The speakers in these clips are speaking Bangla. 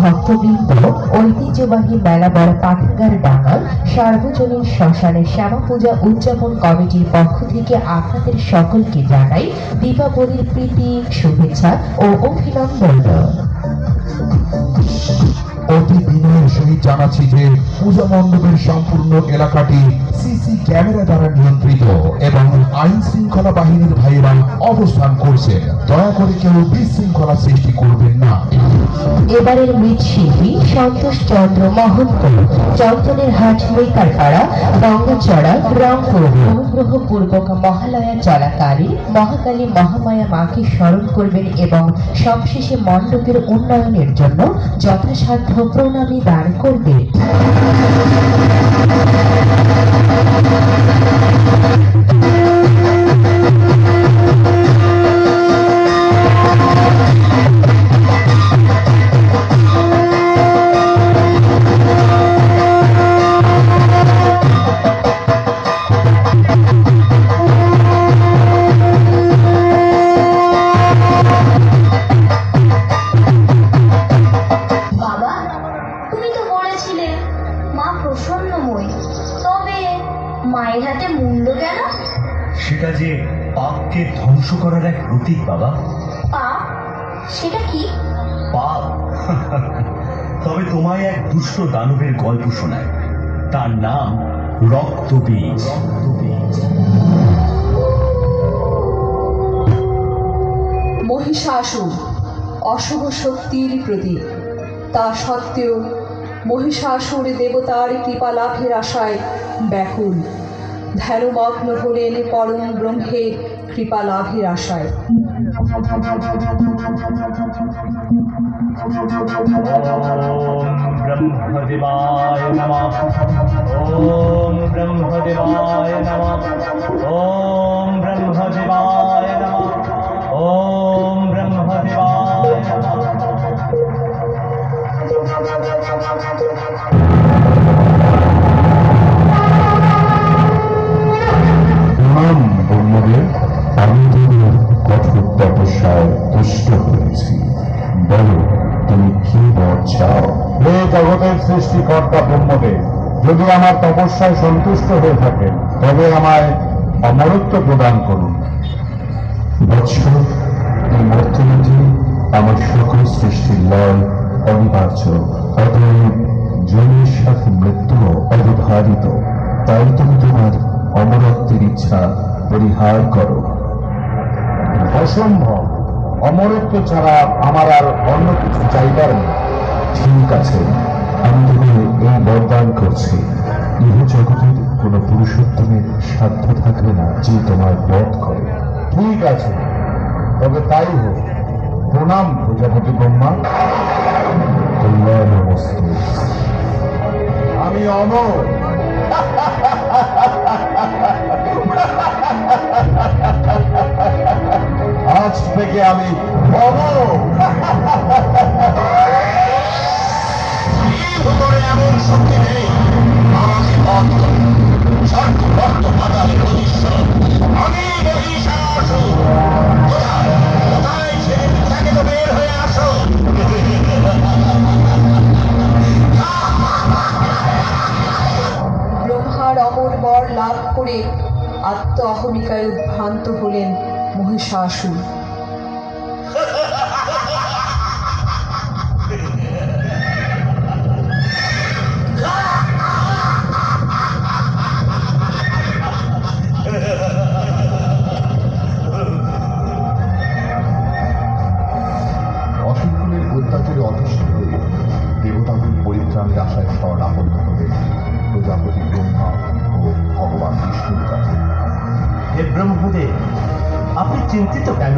ভক্তবৃন্দ ঐতিহ্যবাহী মেলাবড় পাঠাগার ডাঙ্গা সার্বজনীন শ্মশানে শ্যামা পূজা উদযাপন কমিটির পক্ষ থেকে আপনাদের সকলকে জানাই দীপাবলির প্রীতি, শুভেচ্ছা ও অভিনন্দন। অতি বিনয়ের সহিত জানাচ্ছি যে পূজা মণ্ডপের সম্পূর্ণ এলাকাটি সিসি ক্যামেরা দ্বারা নিয়ন্ত্রিত এবং আইন শৃঙ্খলা বাহিনীর ভাইয়েরা অবস্থান করছেন। দয়া করে কেউ বিশৃঙ্খলা সৃষ্টি করবেন না। এবারের মৃৎশিল্পী সন্তোষ চন্দ্র মহন্ত, চন্দনের হাট, মৃতারপাড়া, গঙ্গাচড়া, রংপুর অনুগ্রহপূর্বক মহালয়া চলাকালীন মহাকালী মহামায়া মাকে স্মরণ করবেন এবং সবশেষে মণ্ডপের উন্নয়নের জন্য যথাসাধ্য প্রণামী দান করবেন। মায়ের হাতে মুন্ড কেন? সেটা যে পাপকে ধ্বংস করার এক প্রতীক বাবা। পাপ? সেটা কি? পাপ? তবে তোমায় এক দুষ্ট দানবের গল্প শোনায়। তার নাম রক্তবীজ। মহিষাসুর অশুভ শক্তির প্রতীক। তা সত্ত্বেও মহিষাসুর দেবতার কৃপা লাভের আশায় ব্যাকুল। ধ্যানমগ্ন হলেন পরম ব্রহ্মের কৃপা লাভের আশায়। ব্রহ্মদেবায় নমঃ। ওম ব্রহ্মদেবায় নমঃ। ওম ব্রহ্মদেবায় নমঃ। ওম ব্রহ্মদেবায় নমঃ। ব্রহ্মদেব, আমি কঠোর তপস্যায় তুষ্ট হয়েছি। বলো, তুমি কি বর চাও? হে জগতের সৃষ্টিকর্তা ব্রহ্মদেব, যদি আমার তপস্যায় সন্তুষ্ট হয়ে থাকেন তবে আমায় অমরত্ব প্রদান করুন। বৎস, এই মর্তলোকে আমার সকল সৃষ্টির লয় অনিবার্য, অতএব জন্মের সাথে মৃত্যুও অবধারিত। তাই তুমি তোমার অমরত্বের ইচ্ছা পরিহার করো। অসম্ভব, অমরত্ব ছাড়া আমার আর অন্য কিছু চাইবার নেই। ঠিক আছে, আমি তোমাকে এই বরদান করছি, ইহ জগতের কোন পুরুষোত্তমের সাধ্য থাকবে না যে তোমার বধ করে। ঠিক আছে, তবে তাই হোক। প্রণাম প্রজাপতি ব্রহ্মা। কল্যাণমস্তু। আমি অমর। আজ থেকে আমি অমর। এমন শক্তি নেই আমাকে বধ করে। স্বর্গভক্ত পাতালে প্রতিষ্ঠা আমি মহিষাসুর। কোথায় ছেড়ে থাকে তো বের হয়ে আসো। ব্রহ্মার অমর বর লাভ করে আত্ম অহমিকায় উদ্ভ্রান্ত হলেন মহিষাসুর। অসুরকুলের অত্যাচারে অতিষ্ঠ হয়ে দেবতাদের পরিত্রাণের আশায় শরণাপন্ন হলেন প্রজাপতি ব্রহ্মা ও ভগবান বিষ্ণুর কাছে। হে ব্রহ্মদেব, আপনি চিন্তিত কেন?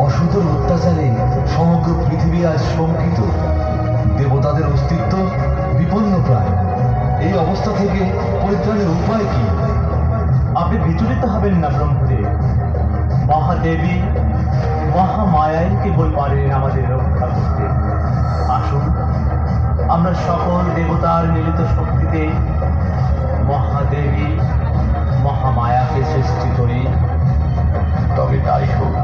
অসুরের অত্যাচারে সমগ্র পৃথিবী আজ শঙ্কিত। দেবতাদের অস্তিত্ব বিপন্ন প্রায়। এই অবস্থা থেকে পরিত্রাণের উপায় কি? আপনি বিচলিত হবেন না ব্রহ্মদেব। মহাদেবী মহামায়াই কেবল পারেন আমাদের রক্ষা করতে। আসুন, আমরা সকল দেবতার মিলিত শক্তিতে মহাদেবী মহামায়াকে সৃষ্টি করি। তবে তাই হোক।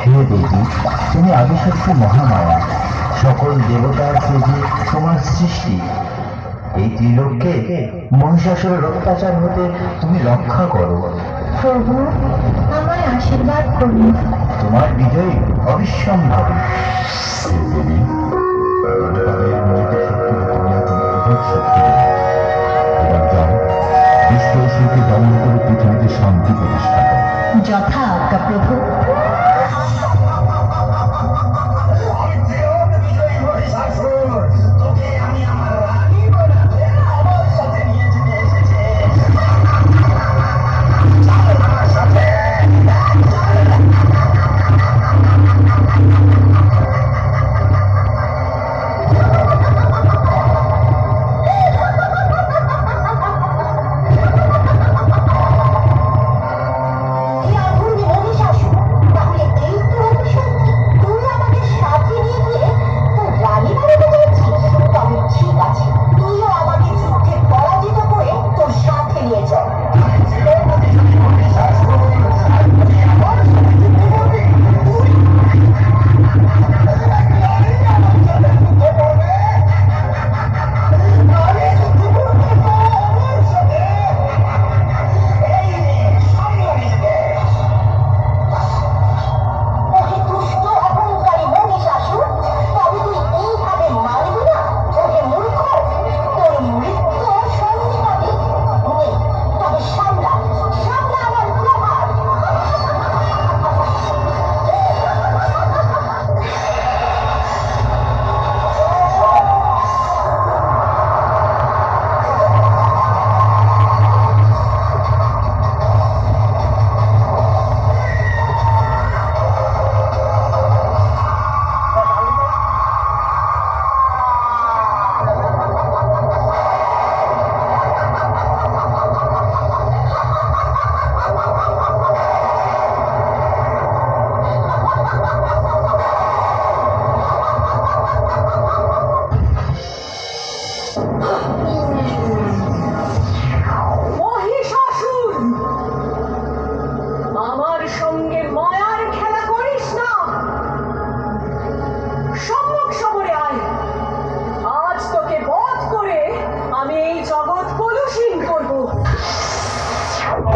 হে দেবী, তুমি আদিশক্তি মহামায়া, সকল দেবতার তেজে তোমার সৃষ্টি। এই ত্রিলোককে মহিষাসুরের অত্যাচার হতে তুমি রক্ষা করো। প্রভু, আমায় আশীর্বাদ করুন। তোমার বিজয় অবিসম্ভাবী। হে দেবী, দেবতাদের মোহিত শক্তিতে তুমি এখন অধিক শক্তিমান। এবার যাও, দুষ্ট অসুরকে দমন করে পৃথিবীতে শান্তি প্রতিষ্ঠা করো। যথা আজ্ঞা প্রভু।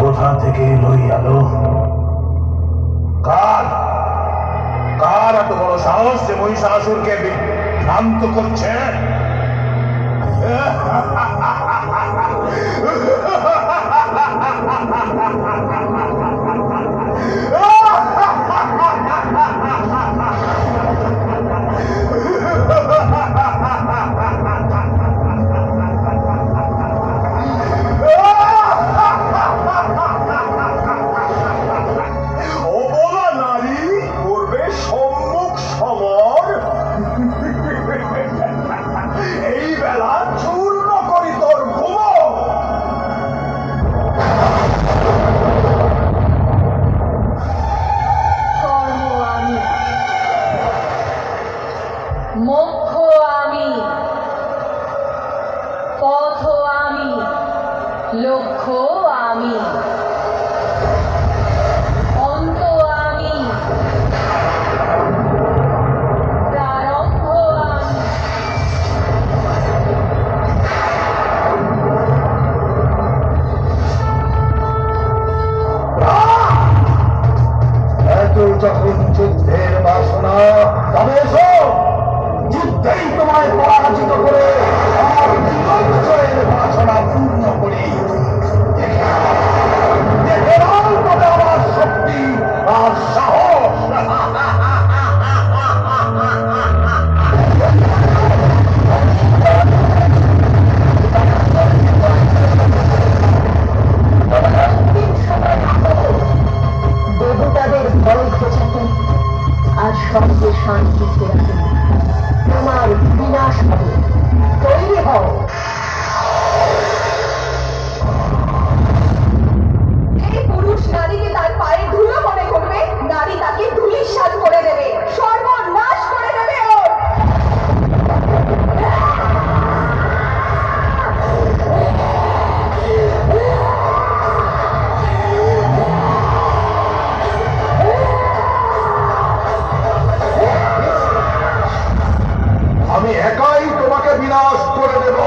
কোথা থেকে লইয়ালো? কার কার এত বড় সাহস যে মহিষাসুরকে বিভ্রান্ত করছে? আমি, পথ আমি, লক্ষ্য আমি, অন্ত আমি, প্রারম্ভ আমি। এত যখন যুদ্ধের বাসনা, তবে এসো, যুদ্ধেই তোমায় পরাজিত করে আমার বিজয়ের বাসনা পূর্ণ করি। দেখে নাও তবে আমার শক্তি আর সাহস। দেবতাদের ভয় খোঁচাতে আর সঙ্গে শান্তি ফেরাতে তোমার বিনাশ হবে। তৈরি হও। এই পুরুষ নারীকে তার পায়ে ধুলো মনে করবে, নারী তাকে ধুলির সাজ করে দেবে, সর্বনাশ করে দেবে ওর। আমি একাই তোমাকে বিনাশ করে দেব।